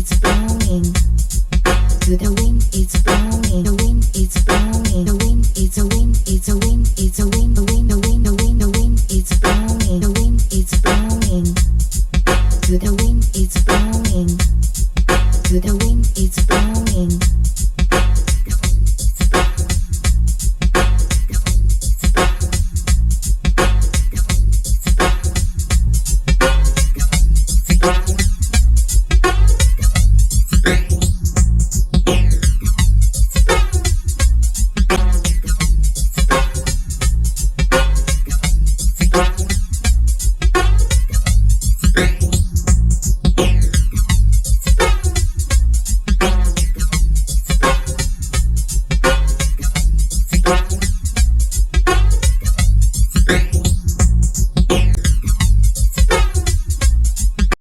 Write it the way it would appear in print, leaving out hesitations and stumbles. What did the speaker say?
it's blowing. To the wind, it's blowing. The wind, it's blowing. The wind, it's a wind, it's a wind, it's a wind, the wind, the wind, the wind, the wind, it's blowing. The wind, it's blowing. To the wind, it's blowing. To the wind.